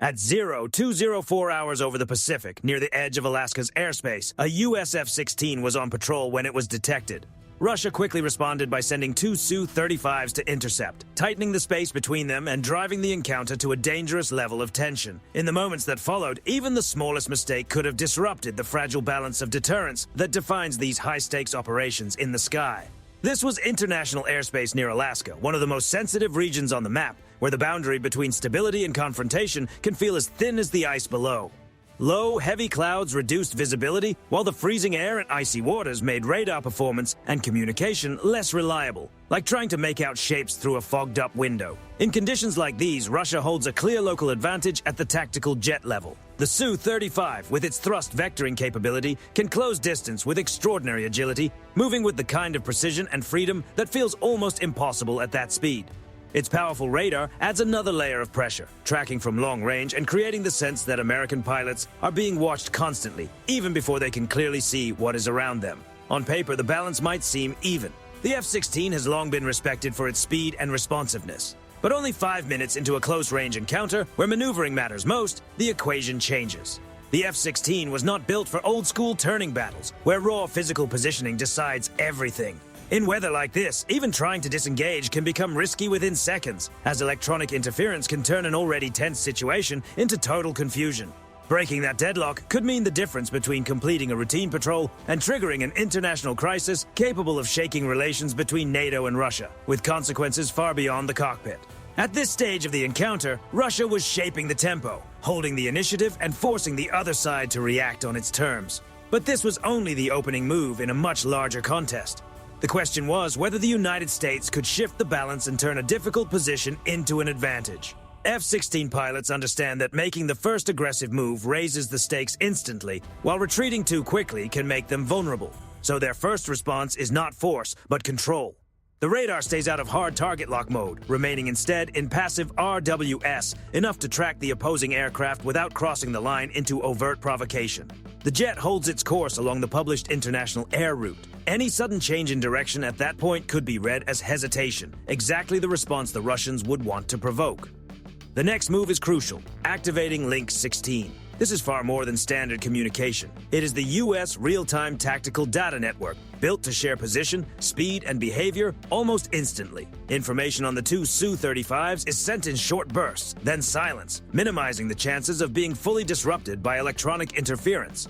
At 0204 hours over the Pacific, near the edge of Alaska's airspace, a US F-16 was on patrol when it was detected. Russia quickly responded by sending two Su-35s to intercept, tightening the space between them and driving the encounter to a dangerous level of tension. In the moments that followed, even the smallest mistake could have disrupted the fragile balance of deterrence that defines these high-stakes operations in the sky. This was international airspace near Alaska, one of the most sensitive regions on the map, where the boundary between stability and confrontation can feel as thin as the ice below. Low, heavy clouds reduced visibility, while the freezing air and icy waters made radar performance and communication less reliable, like trying to make out shapes through a fogged-up window. In conditions like these, Russia holds a clear local advantage at the tactical jet level. The Su-35, with its thrust vectoring capability, can close distance with extraordinary agility, moving with the kind of precision and freedom that feels almost impossible at that speed. Its powerful radar adds another layer of pressure, tracking from long range and creating the sense that American pilots are being watched constantly, even before they can clearly see what is around them. On paper, the balance might seem even. The F-16 has long been respected for its speed and responsiveness. But only 5 minutes into a close-range encounter, where maneuvering matters most, the equation changes. The F-16 was not built for old-school turning battles, where raw physical positioning decides everything. In weather like this, even trying to disengage can become risky within seconds, as electronic interference can turn an already tense situation into total confusion. Breaking that deadlock could mean the difference between completing a routine patrol and triggering an international crisis capable of shaking relations between NATO and Russia, with consequences far beyond the cockpit. At this stage of the encounter, Russia was shaping the tempo, holding the initiative and forcing the other side to react on its terms. But this was only the opening move in a much larger contest. The question was whether the United States could shift the balance and turn a difficult position into an advantage. F-16 pilots understand that making the first aggressive move raises the stakes instantly, while retreating too quickly can make them vulnerable. So their first response is not force, but control. The radar stays out of hard target lock mode, remaining instead in passive RWS, enough to track the opposing aircraft without crossing the line into overt provocation. The jet holds its course along the published international air route. Any sudden change in direction at that point could be read as hesitation, exactly the response the Russians would want to provoke. The next move is crucial, activating Link 16. This is far more than standard communication. It is the U.S. real-time tactical data network, built to share position, speed, and behavior almost instantly. Information on the two Su-35s is sent in short bursts, then silenced, minimizing the chances of being fully disrupted by electronic interference.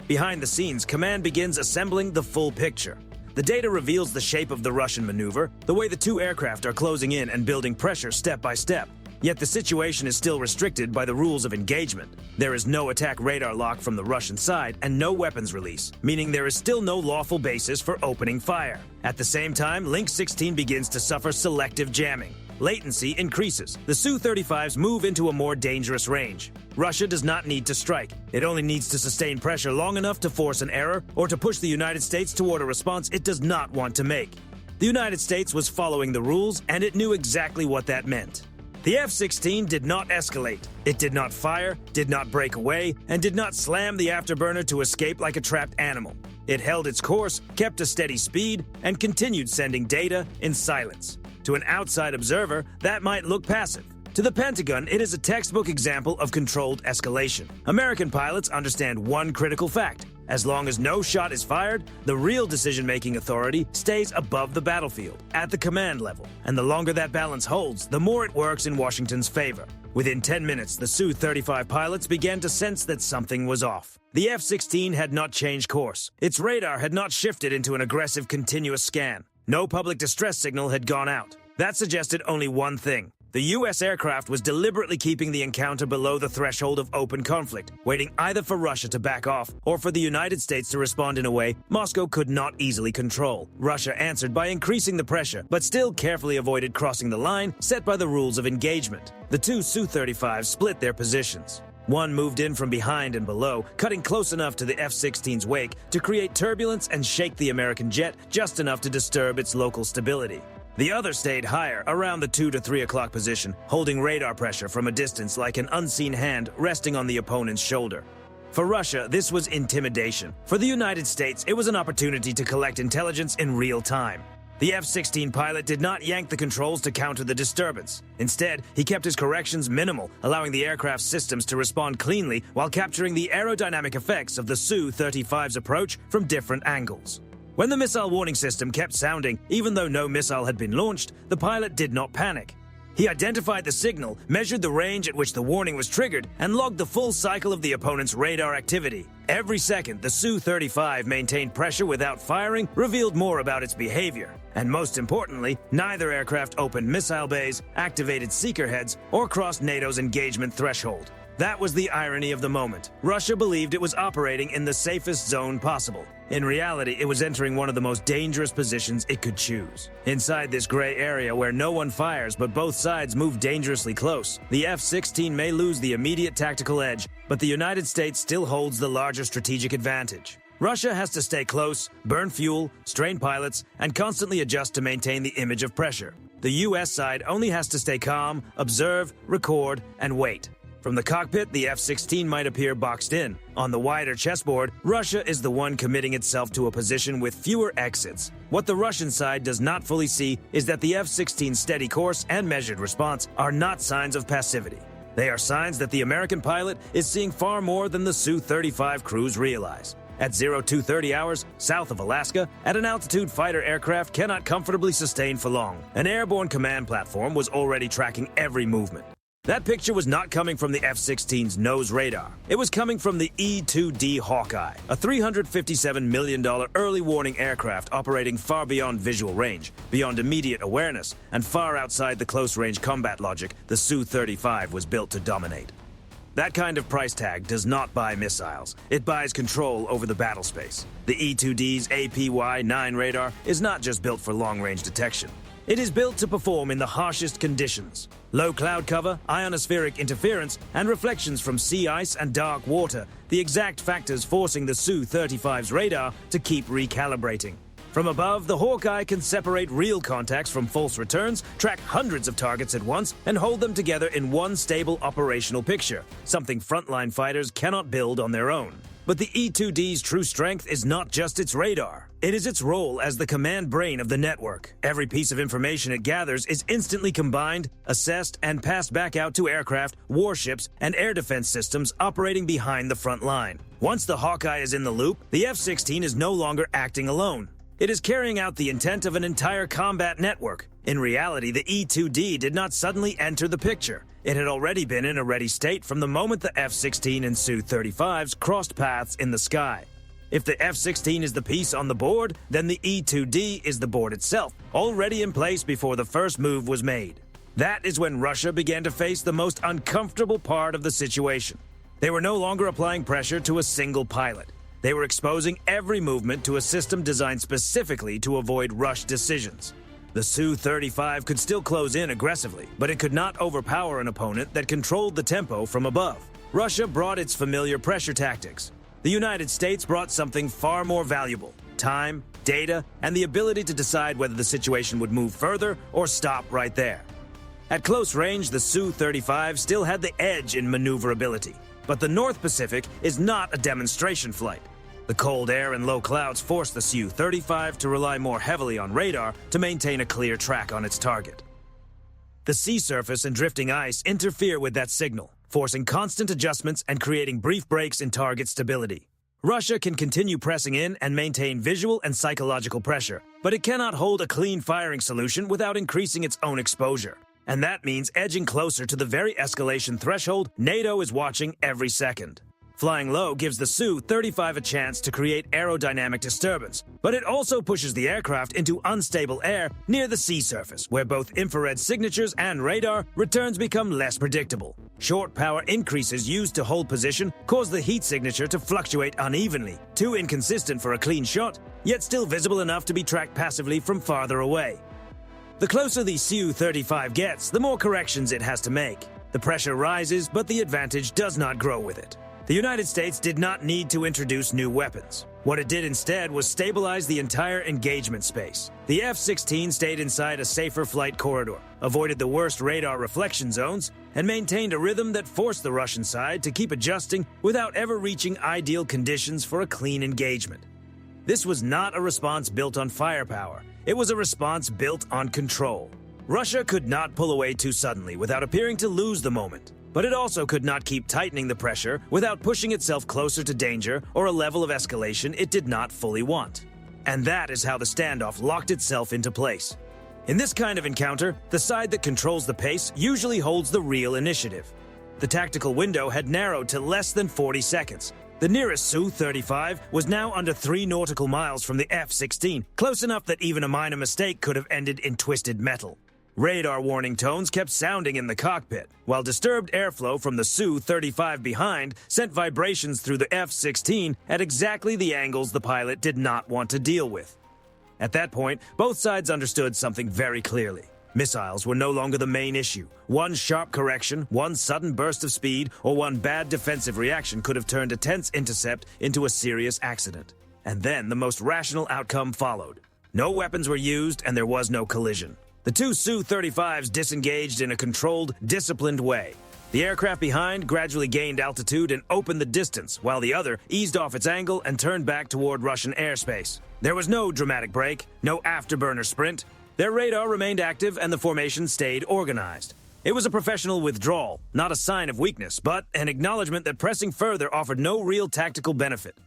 Behind the scenes, command begins assembling the full picture. The data reveals the shape of the Russian maneuver, the way the two aircraft are closing in and building pressure step by step. Yet the situation is still restricted by the rules of engagement. There is no attack radar lock from the Russian side and no weapons release, meaning there is still no lawful basis for opening fire. At the same time, Link 16 begins to suffer selective jamming. Latency increases. The Su-35s move into a more dangerous range. Russia does not need to strike. It only needs to sustain pressure long enough to force an error or to push the United States toward a response it does not want to make. The United States was following the rules, and it knew exactly what that meant. The F-16 did not escalate. It did not fire, did not break away, and did not slam the afterburner to escape like a trapped animal. It held its course, kept a steady speed, and continued sending data in silence. To an outside observer, that might look passive. To the Pentagon, it is a textbook example of controlled escalation. American pilots understand one critical fact. As long as no shot is fired, the real decision-making authority stays above the battlefield, at the command level. And the longer that balance holds, the more it works in Washington's favor. Within 10 minutes, the Su-35 pilots began to sense that something was off. The F-16 had not changed course. Its radar had not shifted into an aggressive continuous scan. No public distress signal had gone out. That suggested only one thing. The U.S. aircraft was deliberately keeping the encounter below the threshold of open conflict, waiting either for Russia to back off or for the United States to respond in a way Moscow could not easily control. Russia answered by increasing the pressure, but still carefully avoided crossing the line set by the rules of engagement. The two Su-35s split their positions. One moved in from behind and below, cutting close enough to the F-16's wake to create turbulence and shake the American jet just enough to disturb its local stability. The other stayed higher, around the 2 to 3 o'clock position, holding radar pressure from a distance like an unseen hand resting on the opponent's shoulder. For Russia, this was intimidation. For the United States, it was an opportunity to collect intelligence in real time. The F-16 pilot did not yank the controls to counter the disturbance. Instead, he kept his corrections minimal, allowing the aircraft's systems to respond cleanly while capturing the aerodynamic effects of the Su-35's approach from different angles. When the missile warning system kept sounding, even though no missile had been launched, the pilot did not panic. He identified the signal, measured the range at which the warning was triggered, and logged the full cycle of the opponent's radar activity. Every second, the Su-35 maintained pressure without firing, revealed more about its behavior. And most importantly, neither aircraft opened missile bays, activated seeker heads, or crossed NATO's engagement threshold. That was the irony of the moment. Russia believed it was operating in the safest zone possible. In reality, it was entering one of the most dangerous positions it could choose. Inside this gray area where no one fires but both sides move dangerously close, the F-16 may lose the immediate tactical edge, but the United States still holds the larger strategic advantage. Russia has to stay close, burn fuel, strain pilots, and constantly adjust to maintain the image of pressure. The US side only has to stay calm, observe, record, and wait. From the cockpit, the F-16 might appear boxed in. On the wider chessboard, Russia is the one committing itself to a position with fewer exits. What the Russian side does not fully see is that the F-16's steady course and measured response are not signs of passivity. They are signs that the American pilot is seeing far more than the Su-35 crews realize. At 0230 hours, south of Alaska, at an altitude fighter aircraft cannot comfortably sustain for long. An airborne command platform was already tracking every movement. That picture was not coming from the F-16's nose radar. It was coming from the E-2D Hawkeye, a $357 million early warning aircraft operating far beyond visual range, beyond immediate awareness, and far outside the close-range combat logic the Su-35 was built to dominate. That kind of price tag does not buy missiles. It buys control over the battle space. The E-2D's APY-9 radar is not just built for long-range detection. It is built to perform in the harshest conditions. Low cloud cover, ionospheric interference, and reflections from sea ice and dark water, the exact factors forcing the Su-35's radar to keep recalibrating. From above, the Hawkeye can separate real contacts from false returns, track hundreds of targets at once, and hold them together in one stable operational picture, something frontline fighters cannot build on their own. But the E-2D's true strength is not just its radar. It is its role as the command brain of the network. Every piece of information it gathers is instantly combined, assessed, and passed back out to aircraft, warships, and air defense systems operating behind the front line. Once the Hawkeye is in the loop, the F-16 is no longer acting alone. It is carrying out the intent of an entire combat network. In reality, the E-2D did not suddenly enter the picture. It had already been in a ready state from the moment the F-16 and Su-35s crossed paths in the sky. If the F-16 is the piece on the board, then the E-2D is the board itself, already in place before the first move was made. That is when Russia began to face the most uncomfortable part of the situation. They were no longer applying pressure to a single pilot. They were exposing every movement to a system designed specifically to avoid rushed decisions. The Su-35 could still close in aggressively, but it could not overpower an opponent that controlled the tempo from above. Russia brought its familiar pressure tactics. The United States brought something far more valuable: time, data, and the ability to decide whether the situation would move further or stop right there. At close range, the Su-35 still had the edge in maneuverability, but the North Pacific is not a demonstration flight. The cold air and low clouds forced the Su-35 to rely more heavily on radar to maintain a clear track on its target. The sea surface and drifting ice interfere with that signal, forcing constant adjustments and creating brief breaks in target stability. Russia can continue pressing in and maintain visual and psychological pressure, but it cannot hold a clean firing solution without increasing its own exposure. And that means edging closer to the very escalation threshold NATO is watching every second. Flying low gives the Su-35 a chance to create aerodynamic disturbance, but it also pushes the aircraft into unstable air near the sea surface, where both infrared signatures and radar returns become less predictable. Short power increases used to hold position cause the heat signature to fluctuate unevenly, too inconsistent for a clean shot, yet still visible enough to be tracked passively from farther away. The closer the Su-35 gets, the more corrections it has to make. The pressure rises, but the advantage does not grow with it. The United States did not need to introduce new weapons. What it did instead was stabilize the entire engagement space. The F-16 stayed inside a safer flight corridor, avoided the worst radar reflection zones, and maintained a rhythm that forced the Russian side to keep adjusting without ever reaching ideal conditions for a clean engagement. This was not a response built on firepower. It was a response built on control. Russia could not pull away too suddenly without appearing to lose the moment, but it also could not keep tightening the pressure without pushing itself closer to danger or a level of escalation it did not fully want. And that is how the standoff locked itself into place. In this kind of encounter, the side that controls the pace usually holds the real initiative. The tactical window had narrowed to less than 40 seconds. The nearest Su-35 was now under 3 nautical miles from the F-16, close enough that even a minor mistake could have ended in twisted metal. Radar warning tones kept sounding in the cockpit, while disturbed airflow from the Su-35 behind sent vibrations through the F-16 at exactly the angles the pilot did not want to deal with. At that point, both sides understood something very clearly. Missiles were no longer the main issue. One sharp correction, one sudden burst of speed, or one bad defensive reaction could have turned a tense intercept into a serious accident. And then the most rational outcome followed. No weapons were used, and there was no collision. The 2 Su-35s disengaged in a controlled, disciplined way. The aircraft behind gradually gained altitude and opened the distance, while the other eased off its angle and turned back toward Russian airspace. There was no dramatic break, no afterburner sprint. Their radar remained active and the formation stayed organized. It was a professional withdrawal, not a sign of weakness, but an acknowledgement that pressing further offered no real tactical benefit.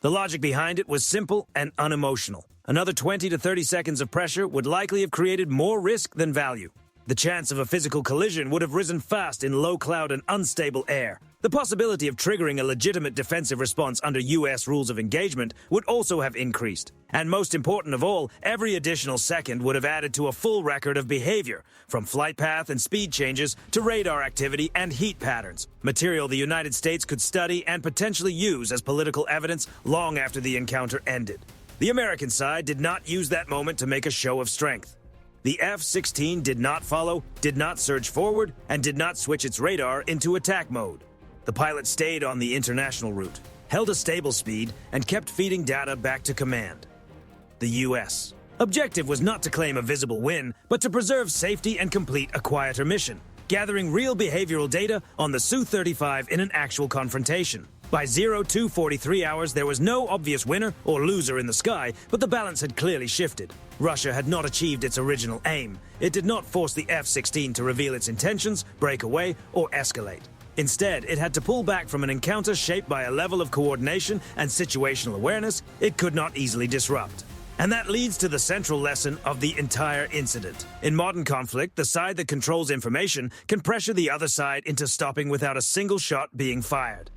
The logic behind it was simple and unemotional. Another 20 to 30 seconds of pressure would likely have created more risk than value. The chance of a physical collision would have risen fast in low cloud and unstable air. The possibility of triggering a legitimate defensive response under U.S. rules of engagement would also have increased. And most important of all, every additional second would have added to a full record of behavior, from flight path and speed changes to radar activity and heat patterns, material the United States could study and potentially use as political evidence long after the encounter ended. The American side did not use that moment to make a show of strength. The F-16 did not follow, did not surge forward, and did not switch its radar into attack mode. The pilot stayed on the international route, held a stable speed, and kept feeding data back to command. The U.S. objective was not to claim a visible win, but to preserve safety and complete a quieter mission, gathering real behavioral data on the Su-35 in an actual confrontation. By 02:43 hours, there was no obvious winner or loser in the sky, but the balance had clearly shifted. Russia had not achieved its original aim. It did not force the F-16 to reveal its intentions, break away, or escalate. Instead, it had to pull back from an encounter shaped by a level of coordination and situational awareness it could not easily disrupt. And that leads to the central lesson of the entire incident. In modern conflict, the side that controls information can pressure the other side into stopping without a single shot being fired.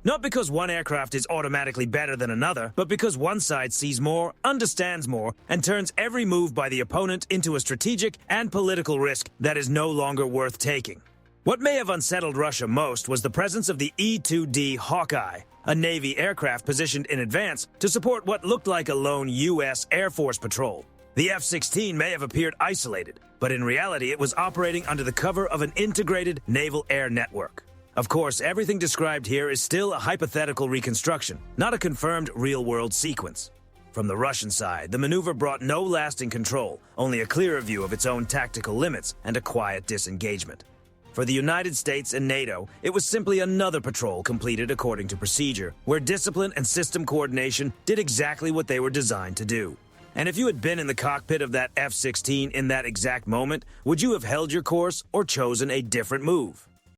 Not because one aircraft is automatically better than another, but because one side sees more, understands more, and turns every move by the opponent into a strategic and political risk that is no longer worth taking. What may have unsettled Russia most was the presence of the E-2D Hawkeye, a Navy aircraft positioned in advance to support what looked like a lone U.S. Air Force patrol. The F-16 may have appeared isolated, but in reality it was operating under the cover of an integrated naval air network. Of course, everything described here is still a hypothetical reconstruction, not a confirmed real-world sequence. From the Russian side, the maneuver brought no lasting control, only a clearer view of its own tactical limits and a quiet disengagement. For the United States and NATO, it was simply another patrol completed according to procedure, where discipline and system coordination did exactly what they were designed to do. And if you had been in the cockpit of that F-16 in that exact moment, would you have held your course or chosen a different move?